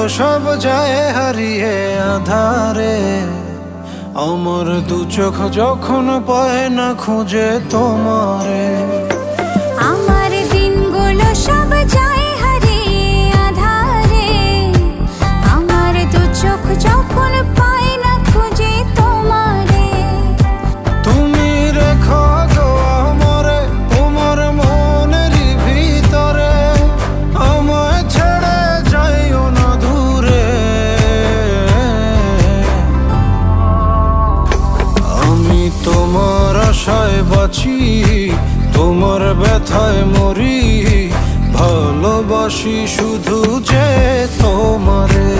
সব যায় হারিয়ে আধারে, আমার দু চোখ যখন পায় না খুঁজে তোমারে। আমার দিনগুলো সব যায় হারিয়ে আধারে, আমার দু চোখ যখন পায় না খুঁজে তোমারে। তুমি রেখো গো আমরে তোমার মনের ভিতরে, আমায় ছেড়ে যাইও না দূরে। আমি তোমার আশায় বাঁচি, তোমার ব্যথায় মরি, ভালোবাসি শুধু যে তোমারে।